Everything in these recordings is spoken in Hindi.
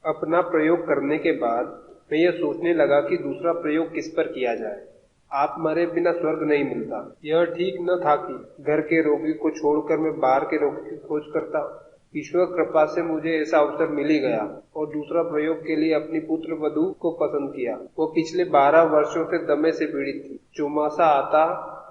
अपना प्रयोग करने के बाद मैं यह सोचने लगा कि दूसरा प्रयोग किस पर किया जाए। आप मरे बिना स्वर्ग नहीं मिलता। यह ठीक न था कि घर के रोगी को छोड़कर मैं बाहर के रोगी की खोज करता। ईश्वर कृपा से मुझे ऐसा अवसर मिल ही गया और दूसरा प्रयोग के लिए अपनी पुत्र वधू को पसंद किया। वो पिछले 12 वर्षों से दमे से पीड़ित थी। चौमासा आता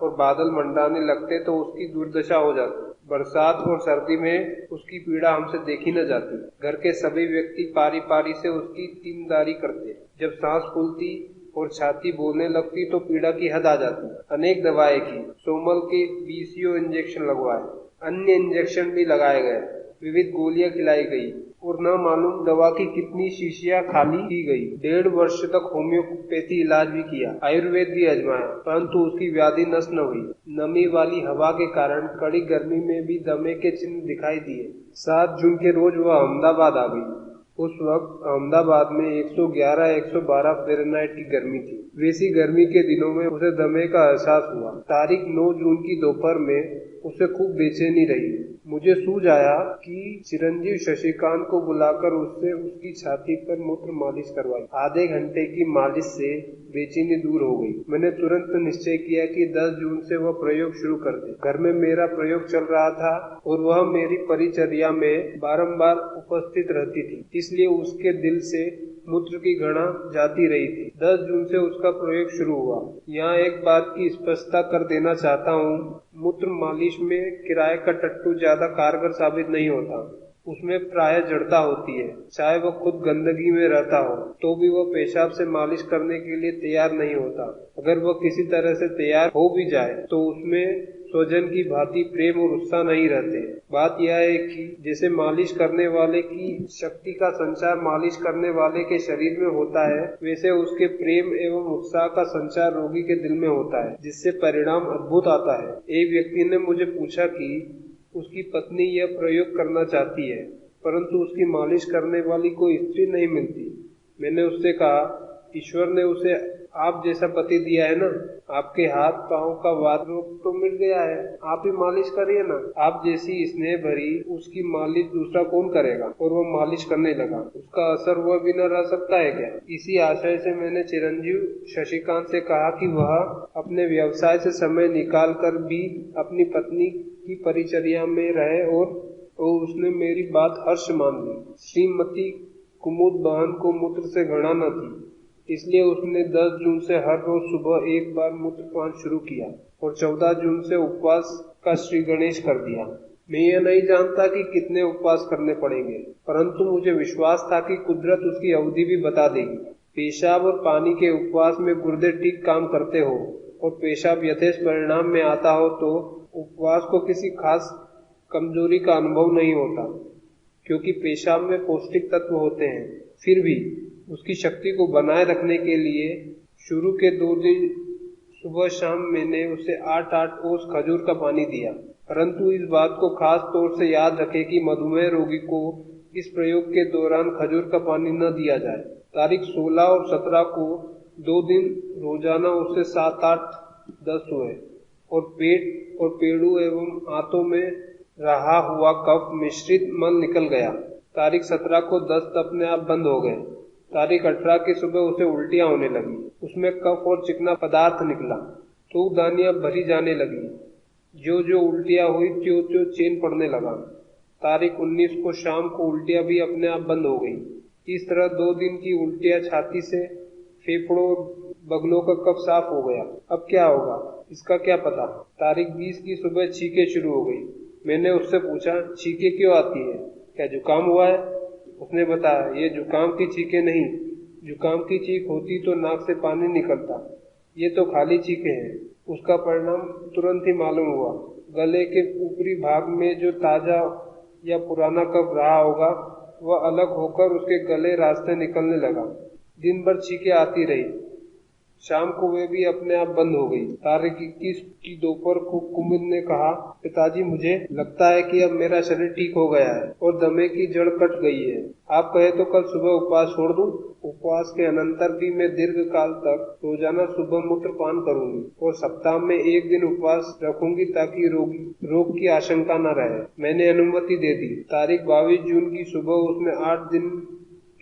और बादल मंडराने लगते तो उसकी दुर्दशा हो जाती। बरसात और सर्दी में उसकी पीड़ा हमसे देखी न जाती। घर के सभी व्यक्ति पारी पारी से उसकी तीमदारी करते। जब सांस फूलती और छाती बोलने लगती तो पीड़ा की हद आ जाती। अनेक दवाएं की, सोमल के 20 इंजेक्शन लगवाए, अन्य इंजेक्शन भी लगाए गए, विविध गोलियां खिलाई गई और न मालूम दवा की कितनी शीशियां खाली की गई। 1.5 वर्ष तक होम्योपैथी इलाज भी किया, आयुर्वेद भी आजमाया, परंतु उसकी व्याधि नष्ट न हुई। नमी वाली हवा के कारण कड़ी गर्मी में भी दमे के चिन्ह दिखाई दिए। 7 जून के रोज वह अहमदाबाद आ गई। उस वक्त अहमदाबाद में 111-112 फ़ारेनहाइट की गर्मी थी। वैसी गर्मी के दिनों में उसे दमे का एहसास हुआ। तारीख 9 जून की दोपहर में उसे खूब बेचैनी रही। मुझे सूझ आया कि चिरंजीव शशिकांत को बुलाकर उससे उसकी छाती पर मूत्र मालिश करवाई। आधे घंटे की मालिश से बेचैनी दूर हो गई। मैंने तुरंत निश्चय किया कि 10 जून से वह प्रयोग शुरू कर दे। घर में मेरा प्रयोग चल रहा था और वह मेरी परिचर्या में बारंबार उपस्थित रहती थी, इसलिए उसके दिल से मूत्र की गणना जाती रही थी। 10 जून से उसका प्रयोग शुरू हुआ। यहाँ एक बात की स्पष्टता कर देना चाहता हूँ, मूत्र मालिश में किराए का टट्टू ज्यादा कारगर साबित नहीं होता। उसमें प्राय जड़ता होती है। चाहे वह खुद गंदगी में रहता हो तो भी वह पेशाब से मालिश करने के लिए तैयार नहीं होता। अगर वह किसी तरह से तैयार हो भी जाए तो उसमें स्वजन की भांति प्रेम और उत्साह नहीं रहते। बात यह है कि जैसे मालिश करने वाले की शक्ति का संचार मालिश करने वाले के शरीर में होता है, वैसे उसके प्रेम एवं उत्साह का संचार रोगी के दिल में होता है, जिससे परिणाम अद्भुत आता है। एक व्यक्ति ने मुझे पूछा कि उसकी पत्नी यह प्रयोग करना चाहती है, परंतु उसकी मालिश करने वाली कोई स्त्री नहीं मिलती। मैंने उससे कहा, ईश्वर ने उसे आप जैसा पति दिया है ना, आपके हाथ पांव का वात रोग तो मिट गया है, आप ही मालिश करिए ना। आप जैसी स्नेह भरी उसकी मालिश दूसरा कौन करेगा? और वह मालिश करने लगा। उसका असर वह भी न रह सकता है क्या? इसी आशय से मैंने चिरंजीव शशिकांत से कहा कि वह अपने व्यवसाय से समय निकाल कर भी अपनी पत्नी की परिचर्या में रहे और उसने मेरी बात हर्ष मान ली। श्रीमती कुमुद बहन को मूत्र से घृणा न थी, इसलिए उसने 10 जून से हर रोज सुबह एक बार मूत्रपान शुरू किया और 14 जून से उपवास का श्री गणेश कर दिया। मैं यह नहीं जानता कि कितने उपवास करने पड़ेंगे, परंतु मुझे विश्वास था कि कुदरत उसकी अवधि भी बता देगी। पेशाब और पानी के उपवास में गुर्दे ठीक काम करते हो और पेशाब यथेष्ट परिणाम में आता हो तो उपवास को किसी खास कमजोरी का अनुभव नहीं होता, क्योंकि पेशाब में पौष्टिक तत्व होते हैं। फिर भी उसकी शक्ति को बनाए रखने के लिए शुरू के 2 दिन सुबह शाम मैंने उसे 8-8 ओस खजूर का पानी दिया। परंतु इस बात को खास तौर से याद रखें कि मधुमेह रोगी को इस प्रयोग के दौरान खजूर का पानी न दिया जाए। तारीख 16 और 17 को 2 दिन रोजाना उससे 7-8-10 हुए और पेट और पेड़ू एवं आंतों में रहा हुआ कफ मिश्रित मल निकल गया। तारीख 17 को दस्त अपने आप बंद हो गए। तारीख 18 की सुबह उसे उल्टियां होने लगी। उसमें कफ और चिकना पदार्थ निकला, थूकदानियां भरी जाने लगी। जो जो उल्टियां हुई त्यों त्यों चैन पड़ने लगा। तारीख 19 को शाम को उल्टियां भी अपने आप बंद हो गई। इस तरह 2 दिन की उल्टियां छाती से फेफड़ों बगलों का कफ साफ हो गया। अब क्या होगा इसका क्या पता। तारीख 20 की सुबह छींकें शुरू हो गई। मैंने उससे पूछा, छींकें क्यों आती है, क्या जुकाम हुआ है? उसने बताया, ये जुकाम की छींकें नहीं, जुकाम की छींक होती तो नाक से पानी निकलता, ये तो खाली छींकें हैं। उसका परिणाम तुरंत ही मालूम हुआ। गले के ऊपरी भाग में जो ताजा या पुराना कफ रहा होगा वह अलग होकर उसके गले रास्ते निकलने लगा। दिन भर छींकें आती रही, शाम को वे भी अपने आप बंद हो गई। तारीख 21 की दोपहर को कुमुद ने कहा, पिताजी मुझे लगता है कि अब मेरा शरीर ठीक हो गया है और दमे की जड़ कट गई है। आप कहे तो कल सुबह उपवास छोड़ दूं? उपवास के अनंतर भी मैं दीर्घ काल तक रोजाना सुबह मूत्रपान करूंगी और सप्ताह में 1 दिन उपवास रखूंगी ताकि रोग की आशंका न रहे। मैंने अनुमति दे दी। तारीख 22 जून की सुबह उसने 8 दिन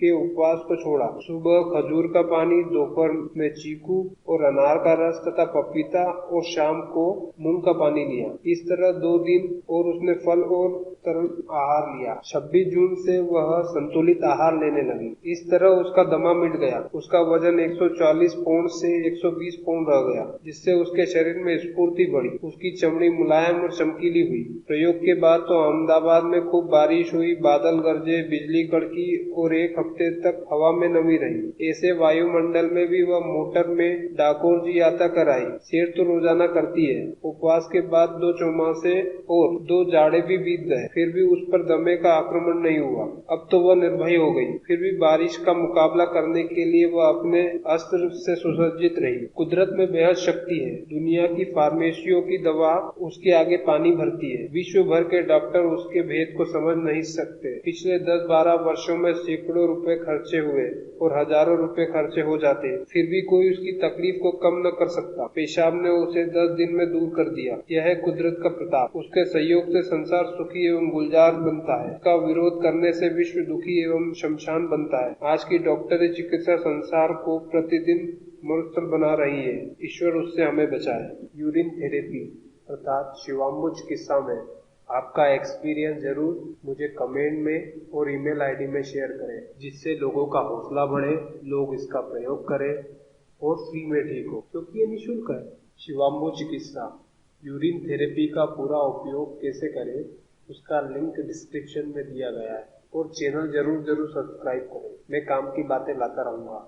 के उपवास को छोड़ा। सुबह खजूर का पानी, दोपहर में चीकू और अनार का रस तथा पपीता और शाम को मूंग का पानी लिया। इस तरह 2 दिन और उसने फल और तरल आहार लिया। 26 जून से वह संतुलित आहार लेने लगी। इस तरह उसका दमा मिट गया। उसका वजन 140 पाउंड से 120 पाउंड रह गया, जिससे उसके शरीर में स्फूर्ति बढ़ी। उसकी चमड़ी मुलायम और चमकीली हुई। प्रयोग के बाद तो अहमदाबाद में खूब बारिश हुई, बादल गरजे, बिजली कड़की और 1 हफ्ते तक हवा में नमी रही। ऐसे वायुमंडल में भी वह मोटर में डाकोर जी यात्रा कर आई। सैर तो रोजाना करती है। उपवास के बाद 2 चौमासे और 2 जाड़े भी बीत गए, फिर भी उस पर दमे का आक्रमण नहीं हुआ। अब तो वह निर्भय हो गई। फिर भी बारिश का मुकाबला करने के लिए वह अपने अस्त्र से सुसज्जित रही। कुदरत में बेहद शक्ति है। दुनिया की फार्मेसियों की दवा उसके आगे पानी भरती है। विश्व भर के डॉक्टर उसके भेद को समझ नहीं सकते। पिछले 10-12 वर्षों में सैकड़ों रुपए खर्चे हुए और हजारों रुपए खर्चे हो जाते, फिर भी कोई उसकी तकलीफ को कम न कर सकता। पेशाब ने उसे 10 दिन में दूर कर दिया। यह है कुदरत का प्रताप। उसके सहयोग से संसार सुखी एवं गुलजार बनता है। उसका विरोध करने से विश्व दुखी एवं शमशान बनता है। आज की डॉक्टरी चिकित्सा संसार को प्रतिदिन मरुस्थल बना रही है। ईश्वर उससे हमें बचाए। यूरिन थेरेपी अर्थात शिवाम्बु चिकित्सा में आपका एक्सपीरियंस जरूर मुझे कमेंट में और ईमेल आईडी में शेयर करें, जिससे लोगों का हौसला बढ़े, लोग इसका प्रयोग करें और फ्री में ठीक हो, क्योंकि ये निःशुल्क है। शिवाम्बु चिकित्सा यूरिन थेरेपी का पूरा उपयोग कैसे करें, उसका लिंक डिस्क्रिप्शन में दिया गया है। और चैनल जरूर सब्सक्राइब करें। मैं काम की बातें लाता रहूंगा।